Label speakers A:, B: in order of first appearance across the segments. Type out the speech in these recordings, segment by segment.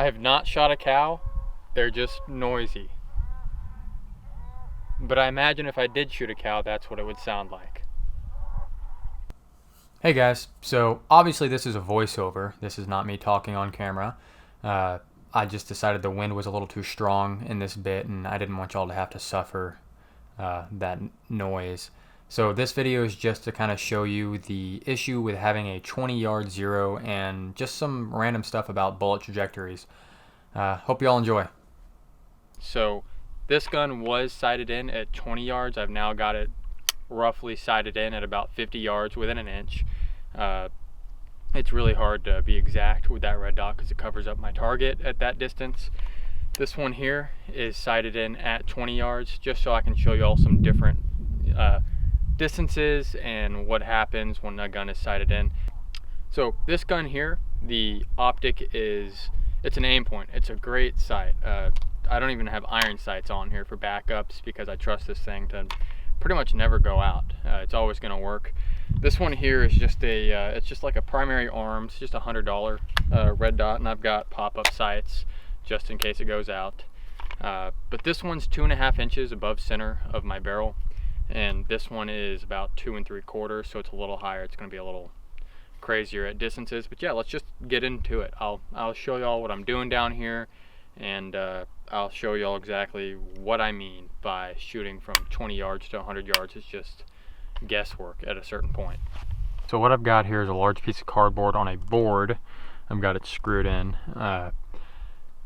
A: I have not shot a cow, they're just noisy. But I imagine if I did shoot a cow, that's what it would sound like. Hey guys, so obviously this is a voiceover. This is not me talking on camera. I just decided the wind was a little too strong in this bit and I didn't want y'all to have to suffer that noise. So this video is just to kind of show you the issue with having a 20-yard zero and just some random stuff about bullet trajectories. Hope y'all enjoy. So this gun was sighted in at 20 yards. I've now got it roughly sighted in at about 50 yards within an inch. It's really hard to be exact with that red dot because it covers up my target at that distance. This one here is sighted in at 20 yards just so I can show you all some different distances and what happens when a gun is sighted in. So this gun here, the optic it's an aim point. It's a great sight. I don't even have iron sights on here for backups because I trust this thing to pretty much never go out. It's always going to work. This one here is just it's just like a primary arms, just $100 red dot, and I've got pop-up sights just in case it goes out. But this one's 2.5 inches above center of my barrel, and this one is about 2 3/4, so it's a little higher. It's going to be a little crazier at distances. But yeah, let's just get into it. I'll show y'all what I'm doing down here, and I'll show y'all exactly what I mean by shooting from 20 yards to 100 yards. It's just guesswork at a certain point. So what I've got here is a large piece of cardboard on a board. I've got it screwed in.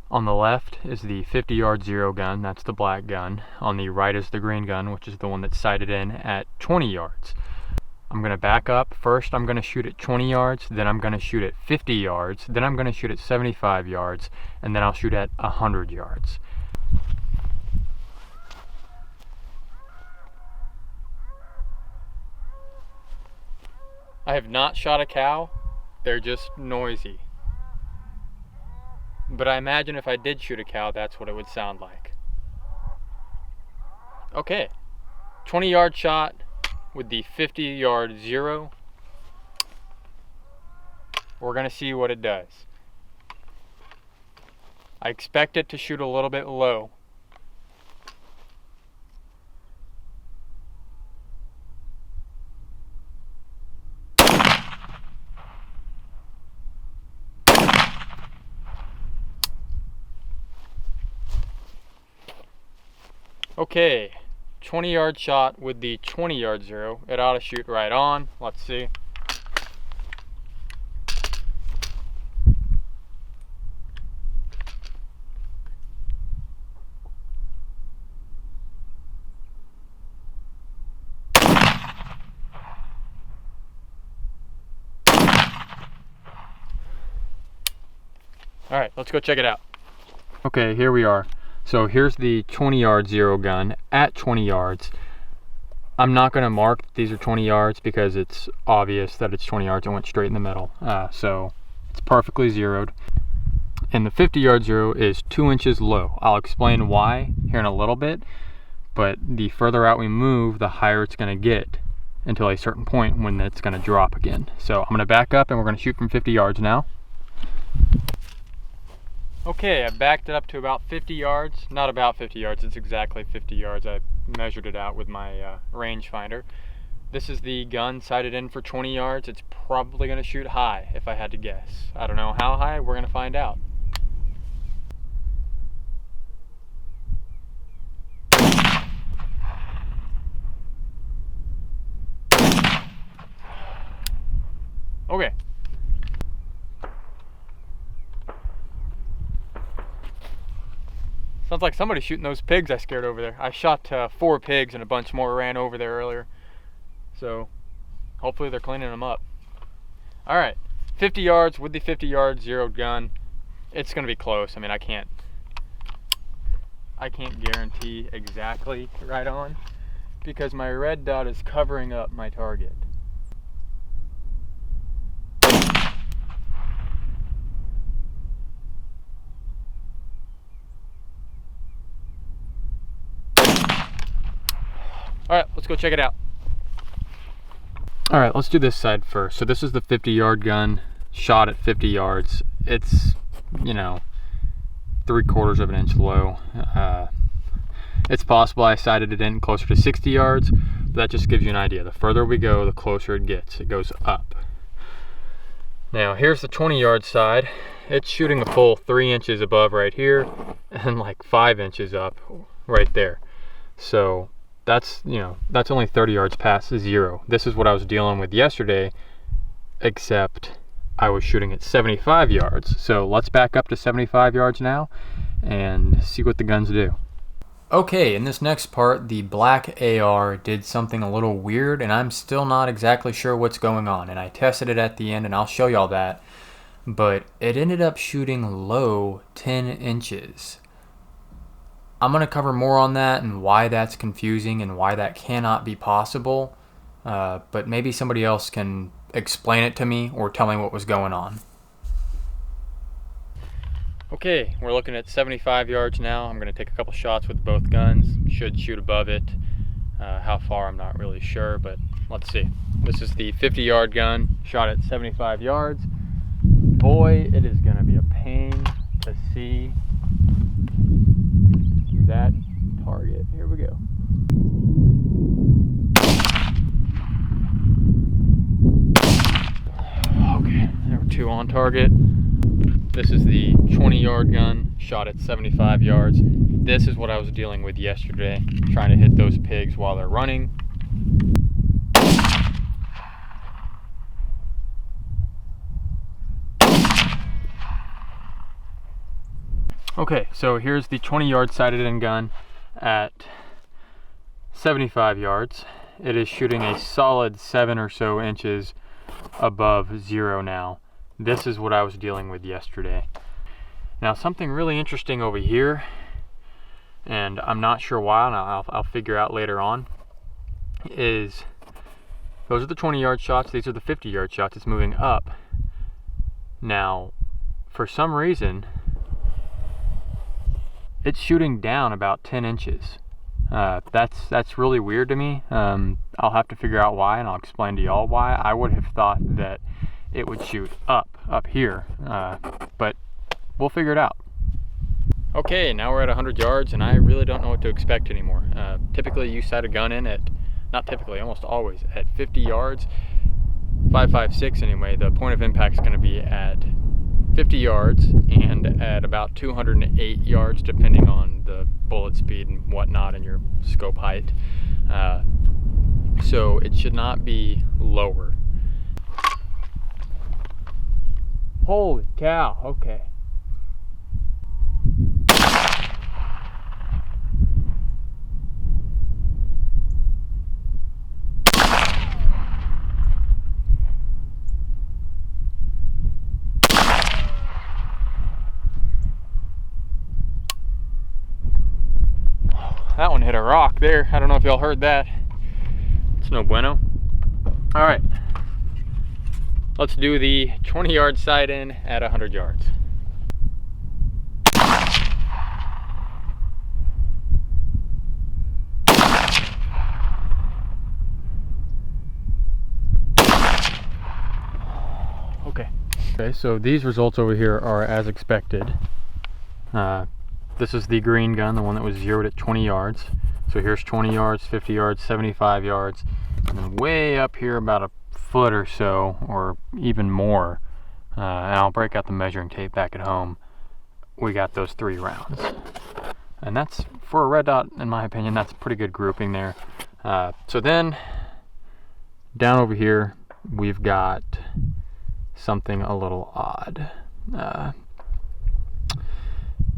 A: On the left is the 50-yard zero gun. That's the black gun. On the right is the green gun, which is the one that's sighted in at 20 yards. I'm going to back up. First I'm going to shoot at 20 yards, then I'm going to shoot at 50 yards, then I'm going to shoot at 75 yards, and then I'll shoot at 100 yards. I have not shot a cow, they're just noisy. But I imagine if I did shoot a cow, that's what it would sound like. Okay, 20-yard shot with the 50-yard zero. We're gonna see what it does. I expect it to shoot a little bit low. Okay, 20-yard shot with the 20-yard zero. It ought to shoot right on. Let's see. All right, let's go check it out. Okay, here we are. So here's the 20-yard zero gun at 20 yards. I'm not going to mark that these are 20 yards because it's obvious that it's 20 yards. I went straight in the middle. So it's perfectly zeroed. And the 50-yard zero is 2 inches low. I'll explain why here in a little bit, but the further out we move, the higher it's going to get until a certain point when it's going to drop again. So I'm going to back up and we're going to shoot from 50 yards now. Okay, I backed it up to about 50 yards. Not about 50 yards, it's exactly 50 yards. I measured it out with my rangefinder. This is the gun sighted in for 20 yards. It's probably going to shoot high if I had to guess. I don't know how high, we're going to find out. Okay. Sounds like somebody's shooting those pigs I scared over there. I shot 4 pigs and a bunch more ran over there earlier. So hopefully they're cleaning them up. All right, 50 yards with the 50-yard zeroed gun. It's gonna be close. I mean, I can't guarantee exactly right on because my red dot is covering up my target. All right, let's go check it out. All right, let's do this side first. So this is the 50-yard gun, shot at 50 yards. It's, you know, 3/4 of an inch low. It's possible I sighted it in closer to 60 yards, but that just gives you an idea. The further we go, the closer it gets. It goes up. Now here's the 20-yard side. It's shooting a full 3 inches above right here and like 5 inches up right there. So that's, you know, that's only 30 yards past zero. This is what I was dealing with yesterday, except I was shooting at 75 yards. So let's back up to 75 yards now and see what the guns do. Okay, in this next part, the black AR did something a little weird, and I'm still not exactly sure what's going on. And I tested it at the end, and I'll show y'all that. But it ended up shooting low 10 inches. I'm going to cover more on that and why that's confusing and why that cannot be possible. But maybe somebody else can explain it to me or tell me what was going on. Okay, we're looking at 75 yards now. I'm going to take a couple shots with both guns. Should shoot above it. How far, I'm not really sure, but let's see. This is the 50-yard gun, shot at 75 yards. Boy, it is going to be a pain to see that target. Here we go. Okay, there were 2 on target. This is the 20-yard gun, shot at 75 yards. This is what I was dealing with yesterday, trying to hit those pigs while they're running. Okay, so here's the 20-yard sighted in gun at 75 yards. It is shooting a solid 7 or so inches above zero now. This is what I was dealing with yesterday. Now something really interesting over here, and I'm not sure why, and I'll figure out later on, is those are the 20-yard shots, these are the 50-yard shots. It's moving up. Now, for some reason, it's shooting down about 10 inches. That's really weird to me. I'll have to figure out why, and I'll explain to y'all why. I would have thought that it would shoot up here, but we'll figure it out. Okay, now we're at 100 yards, and I really don't know what to expect anymore. Typically, you sight a gun in at, not typically, almost always, at 50 yards, 5.56 anyway. The point of impact is going to be at 50 yards and at about 208 yards, depending on the bullet speed and whatnot and your scope height. So it should not be lower. Holy cow, okay. That one hit a rock there. I don't know if y'all heard that. It's no bueno. All right. Let's do the 20-yard sight in at 100 yards. Okay, so these results over here are as expected. This is the green gun, the one that was zeroed at 20 yards. So here's 20 yards, 50 yards, 75 yards, and then way up here about a foot or so, or even more, and I'll break out the measuring tape back at home. We got those 3 rounds, and that's, for a red dot, in my opinion, that's pretty good grouping there. So then down over here we've got something a little odd.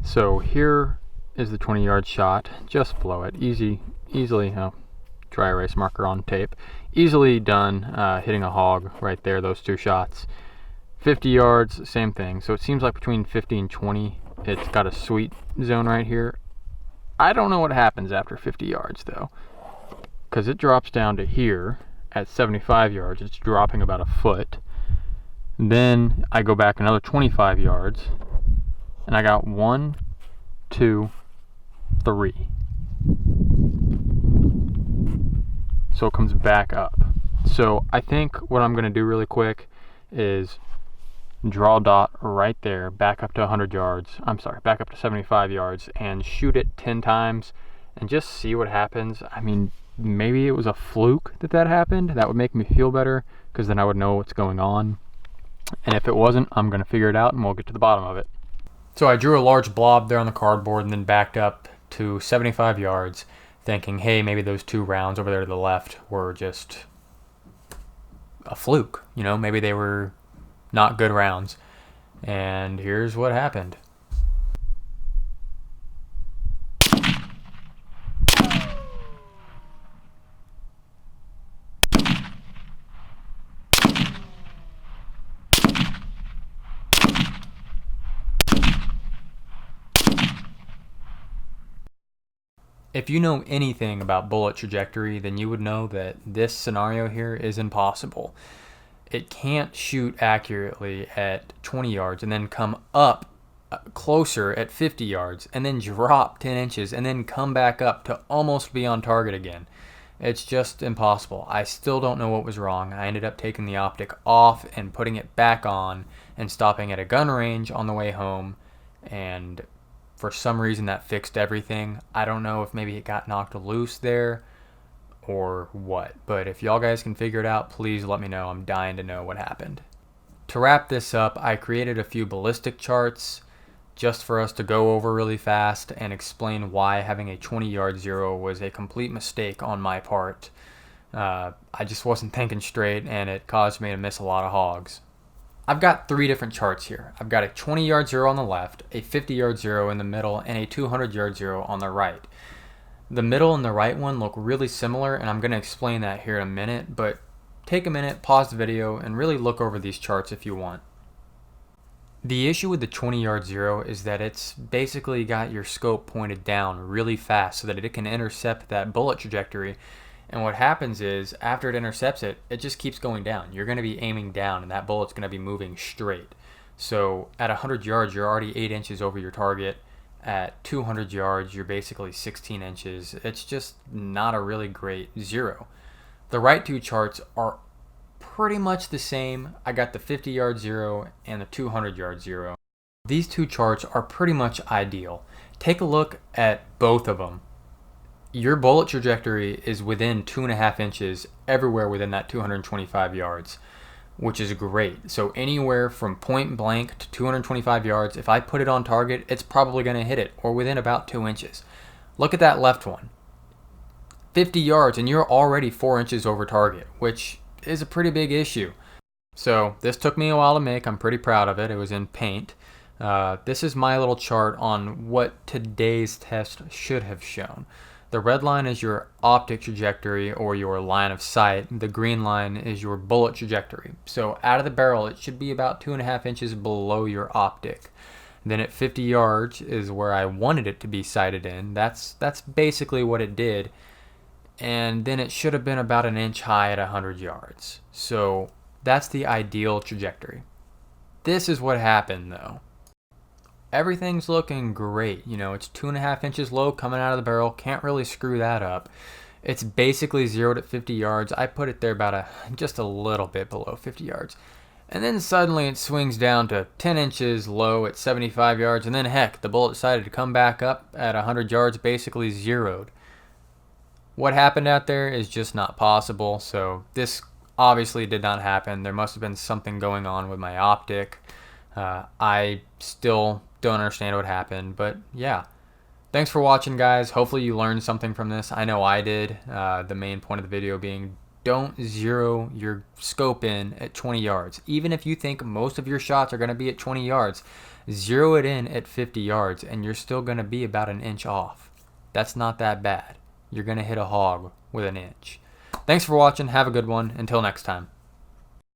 A: So here is the 20-yard shot, just below it, easily, dry erase marker on tape, easily done, hitting a hog right there, those 2 shots. 50 yards, same thing. So it seems like between 50 and 20, it's got a sweet zone right here. I don't know what happens after 50 yards though, because it drops down to here at 75 yards. It's dropping about a foot. Then I go back another 25 yards, and I got 1, 2, 3. So it comes back up. So I think what I'm going to do really quick is draw a dot right there, back up to 100 yards, back up to 75 yards, and shoot it 10 times and just see what happens. I mean, maybe it was a fluke that happened. That would make me feel better, because then I would know what's going on. And if it wasn't, I'm going to figure it out and we'll get to the bottom of it. So I drew a large blob there on the cardboard and then backed up to 75 yards, thinking, hey, maybe those 2 rounds over there to the left were just a fluke. You know, maybe they were not good rounds. And here's what happened. If you know anything about bullet trajectory, then you would know that this scenario here is impossible. It can't shoot accurately at 20 yards and then come up closer at 50 yards and then drop 10 inches and then come back up to almost be on target again. It's just impossible. I still don't know what was wrong. I ended up taking the optic off and putting it back on and stopping at a gun range on the way home, and for some reason that fixed everything. I don't know if maybe it got knocked loose there or what, but if y'all guys can figure it out, please let me know. I'm dying to know what happened. To wrap this up, I created a few ballistic charts just for us to go over really fast and explain why having a 20-yard zero was a complete mistake on my part. I just wasn't thinking straight, and it caused me to miss a lot of hogs. I've got 3 different charts here. I've got a 20-yard zero on the left, a 50-yard zero in the middle, and a 200-yard zero on the right. The middle and the right one look really similar, and I'm going to explain that here in a minute, but take a minute, pause the video, and really look over these charts if you want. The issue with the 20-yard zero is that it's basically got your scope pointed down really fast so that it can intercept that bullet trajectory. And what happens is, after it intercepts it, it just keeps going down. You're going to be aiming down, and that bullet's going to be moving straight. So at 100 yards, you're already 8 inches over your target. At 200 yards, you're basically 16 inches. It's just not a really great zero. The right 2 charts are pretty much the same. I got the 50-yard zero and the 200-yard zero. These 2 charts are pretty much ideal. Take a look at both of them. Your bullet trajectory is within 2.5 inches everywhere within that 225 yards, which is great. So anywhere from point blank to 225 yards, if I put it on target, it's probably going to hit it, or within about 2 inches. Look at that left one. 50 yards, and you're already 4 inches over target, which is a pretty big issue. So this took me a while to make. I'm pretty proud of it. It was in paint. This is my little chart on what today's test should have shown. The red line is your optic trajectory, or your line of sight. The green line is your bullet trajectory. So out of the barrel, it should be about 2.5 inches below your optic. Then at 50 yards is where I wanted it to be sighted in. That's basically what it did. And then it should have been about 1 inch high at 100 yards. So that's the ideal trajectory. This is what happened though. Everything's looking great. You know, it's 2.5 inches low coming out of the barrel. Can't really screw that up. It's basically zeroed at 50 yards. I put it there about just a little bit below 50 yards. And then suddenly it swings down to 10 inches low at 75 yards. And then heck, the bullet decided to come back up at 100 yards, basically zeroed. What happened out there is just not possible. So this obviously did not happen. There must have been something going on with my optic. I still don't understand what happened, but yeah. Thanks for watching, guys. Hopefully you learned something from this. I know I did. The main point of the video being, don't zero your scope in at 20 yards. Even if you think most of your shots are going to be at 20 yards, zero it in at 50 yards and you're still going to be about 1 inch off. That's not that bad. You're going to hit a hog with 1 inch. Thanks for watching. Have a good one. Until next time.